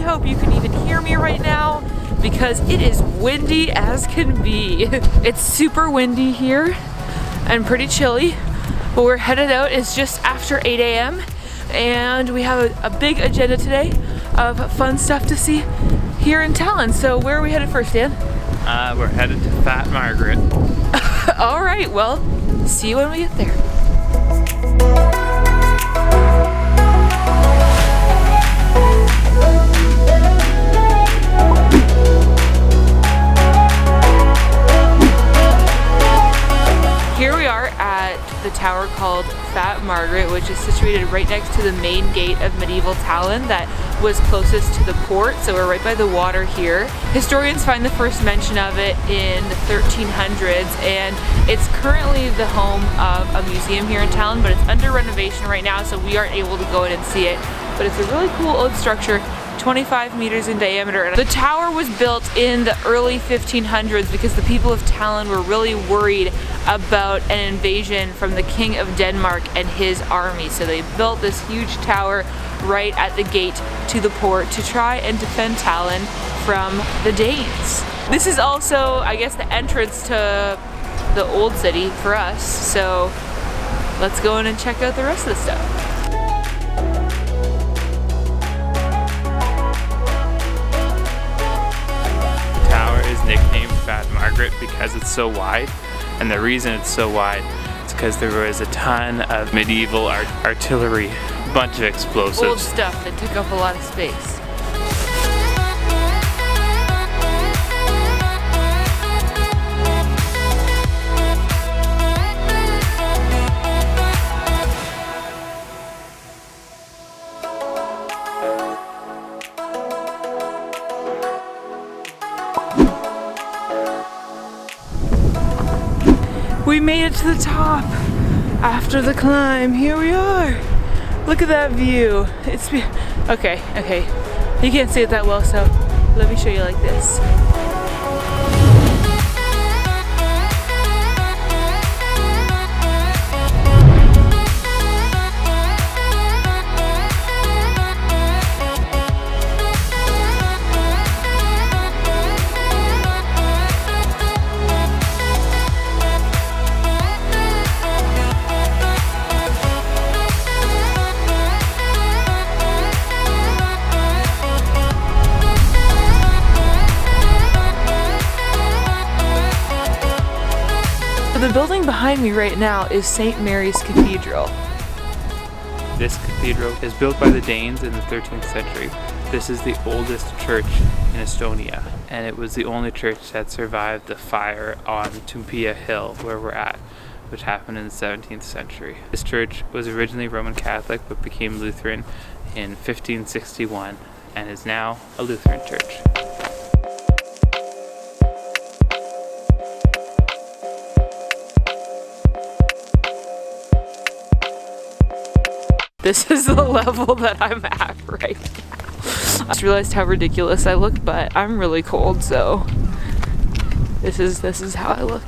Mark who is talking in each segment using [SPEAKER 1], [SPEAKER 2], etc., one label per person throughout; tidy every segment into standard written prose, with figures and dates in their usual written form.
[SPEAKER 1] hope you can even hear me right now because it is windy as can be. It's super windy here and pretty chilly, but we're headed out. It's just after 8 a.m. and we have a big agenda today of fun stuff to see here in Tallinn. So where are we headed first, Dan?
[SPEAKER 2] We're headed to Fat Margaret.
[SPEAKER 1] All right, well, see you when we get there. Here we are at the tower called Fat Margaret, which is situated right next to the main gate of medieval Tallinn that was closest to the port, so we're right by the water here. Historians find the first mention of it in the 1300s, and it's currently the home of a museum here in Tallinn, but it's under renovation right now, so we aren't able to go in and see it. But it's a really cool old structure, 25 meters in diameter. The tower was built in the early 1500s because the people of Tallinn were really worried about an invasion from the King of Denmark and his army. So they built this huge tower right at the gate to the port to try and defend Tallinn from the Danes. This is also, I guess, the entrance to the old city for us. So let's go in and check out the rest of the stuff.
[SPEAKER 2] Nicknamed Fat Margaret because it's so wide, and the reason it's so wide is because there was a ton of medieval artillery, a bunch of explosives.
[SPEAKER 1] Old stuff that took up a lot of space. We made it to the top after the climb. Here we are. Look at that view. It's okay. You can't see it that well, so let me show you like this. The building behind me right now is St. Mary's Cathedral.
[SPEAKER 2] This cathedral is built by the Danes in the 13th century. This is the oldest church in Estonia, and it was the only church that survived the fire on Toompea hill where we're at, which happened in the 17th century. This church was originally Roman Catholic but became Lutheran in 1561 and is now a Lutheran church.
[SPEAKER 1] This is the level that I'm at right now. I just realized how ridiculous I look, but I'm really cold, so this is how I look.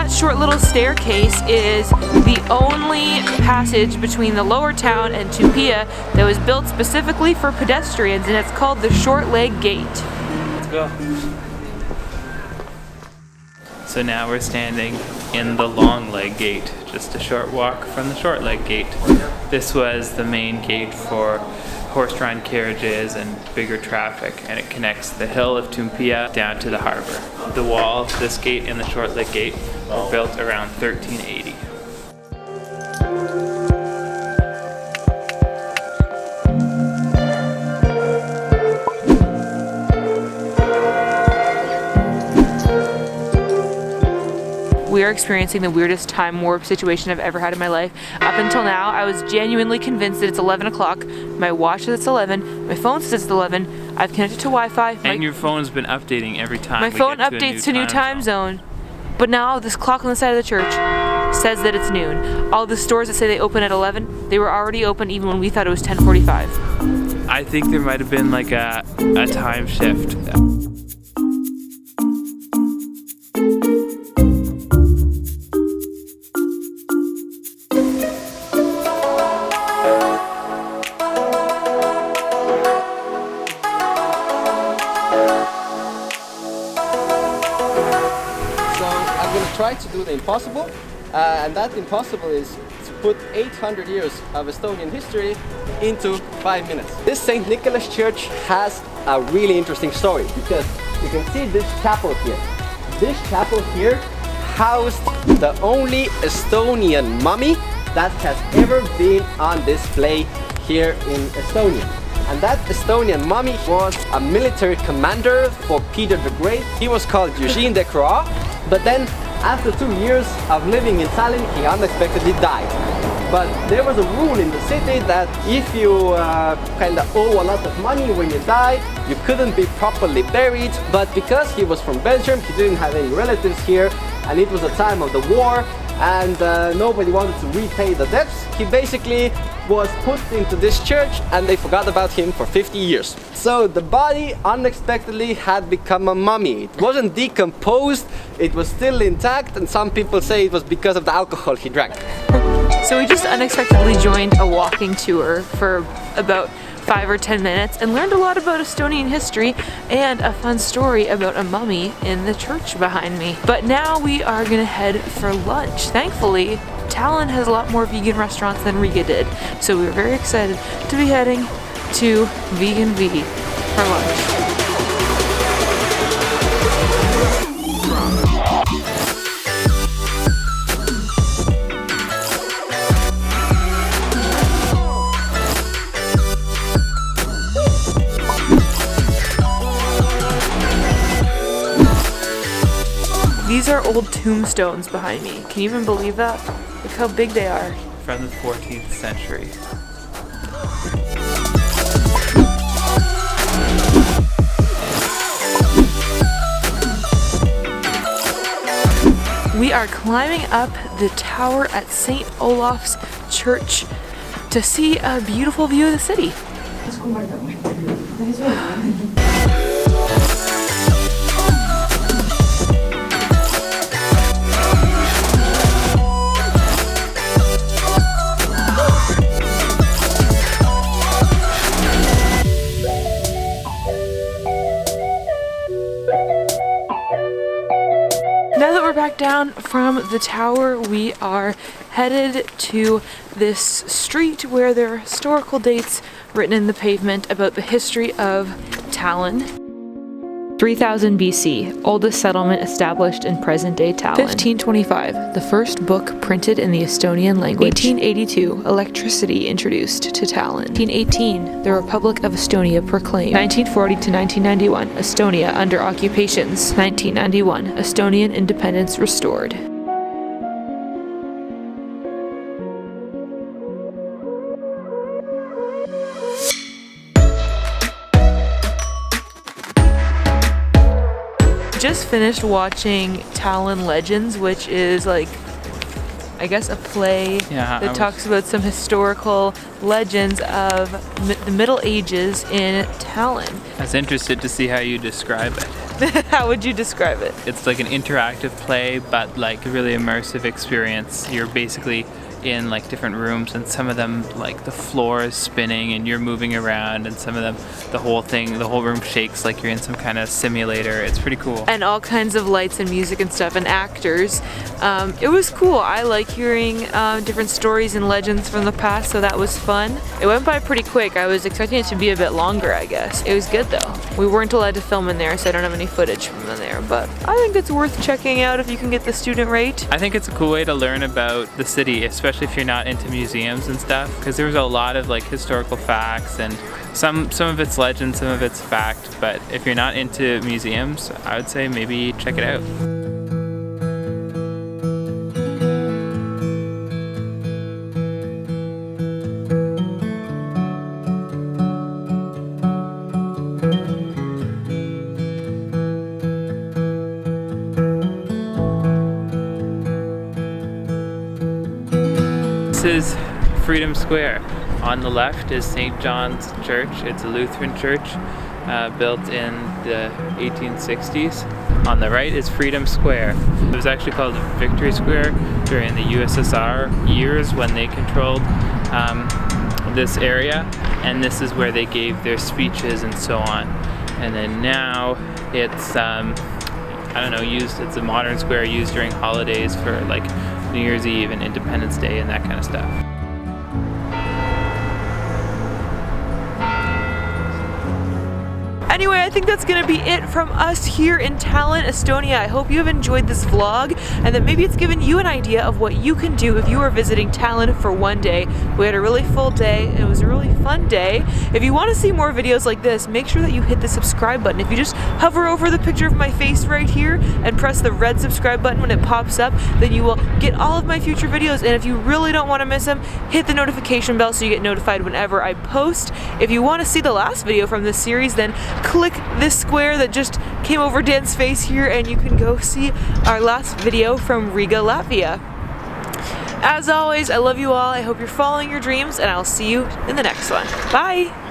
[SPEAKER 1] Short little staircase is the only passage between the lower town and Toompea that was built specifically for pedestrians, and it's called the Short Leg Gate.
[SPEAKER 2] Let's go. So now we're standing in the Long Leg Gate, just a short walk from the Short Leg Gate. This was the main gate for horse-drawn carriages and bigger traffic, and it connects the hill of Toompea down to the harbor. The wall, this gate and the Short Leg Gate were built around 1380.
[SPEAKER 1] We are experiencing the weirdest time warp situation I've ever had in my life. Up until now, I was genuinely convinced that it's 11 o'clock. My watch says it's 11. My phone says it's 11. I've connected to Wi-Fi.
[SPEAKER 2] And your phone's been updating every time.
[SPEAKER 1] My phone updates to new time zone. But now this clock on the side of the church says that it's noon. All the stores that say they open at 11, they were already open even when we thought it was 10:45.
[SPEAKER 2] I think there might have been like a time shift.
[SPEAKER 3] Try to do the impossible, and that impossible is to put 800 years of Estonian history into 5 minutes. This St. Nicholas Church has a really interesting story because you can see this chapel here. This chapel here housed the only Estonian mummy that has ever been on display here in Estonia. And that Estonian mummy was a military commander for Peter the Great. He was called Eugene de Croix, but then after 2 years of living in Tallinn, he unexpectedly died. But there was a rule in the city that if you kind of owe a lot of money when you die, you couldn't be properly buried. But because he was from Belgium, he didn't have any relatives here, and it was a time of the war, and nobody wanted to repay the debts. He basically was put into this church and they forgot about him for 50 years. So the body unexpectedly had become a mummy. It wasn't decomposed, it was still intact, and some people say it was because of the alcohol he drank.
[SPEAKER 1] So we just unexpectedly joined a walking tour for about 5 or 10 minutes and learned a lot about Estonian history and a fun story about a mummy in the church behind me. But now we are gonna head for lunch. Thankfully, Tallinn has a lot more vegan restaurants than Riga did, so we were very excited to be heading to Vegan V for lunch. These are old tombstones behind me. Can you even believe that? Look how big they are.
[SPEAKER 2] From the 14th century.
[SPEAKER 1] We are climbing up the tower at St. Olaf's Church to see a beautiful view of the city. Now that we're back down from the tower, we are headed to this street where there are historical dates written in the pavement about the history of Tallinn. 3000 BC, oldest settlement established in present-day Tallinn. 1525, the first book printed in the Estonian language. 1882, electricity introduced to Tallinn. 1918, the Republic of Estonia proclaimed. 1940 to 1991, Estonia under occupations. 1991, Estonian independence restored. Just finished watching Tallinn Legends, which is like, I guess, a play that talks about some historical legends of the Middle Ages in Tallinn.
[SPEAKER 2] I was interested to see how you describe it.
[SPEAKER 1] How would you describe it?
[SPEAKER 2] It's like an interactive play, but like a really immersive experience. You're basically in like different rooms, and some of them like the floor is spinning and you're moving around, and some of them the whole room shakes like you're in some kind of simulator. It's pretty cool.
[SPEAKER 1] And all kinds of lights and music and stuff and actors. It was cool. I like hearing different stories and legends from the past, so that was fun. It went by pretty quick. I was expecting it to be a bit longer, I guess. It was good though. We weren't allowed to film in there, so I don't have any footage from in there, but I think it's worth checking out if you can get the student rate.
[SPEAKER 2] I think it's a cool way to learn about the city, especially if you're not into museums and stuff, because there's a lot of like historical facts, and some of it's legend, some of it's fact, but if you're not into museums, I would say maybe check it out. is Freedom Square. On the left is St. John's Church. It's a Lutheran church built in the 1860s. On the right is Freedom Square. It was actually called Victory Square during the USSR years when they controlled this area, and this is where they gave their speeches and so on. And then now it's I don't know, it's a modern square used during holidays for like New Year's Eve and Independence Day and that kind of stuff.
[SPEAKER 1] Anyway, I think that's gonna be it from us here in Tallinn, Estonia. I hope you have enjoyed this vlog and that maybe it's given you an idea of what you can do if you are visiting Tallinn for one day. We had a really full day and it was a really fun day. If you want to see more videos like this, make sure that you hit the subscribe button. If you just hover over the picture of my face right here and press the red subscribe button when it pops up, then you will get all of my future videos. And if you really don't want to miss them, hit the notification bell so you get notified whenever I post. If you want to see the last video from this series, then click this square that just came over Dan's face here and you can go see our last video from Riga, Latvia. As always, I love you all. I hope you're following your dreams and I'll see you in the next one. Bye!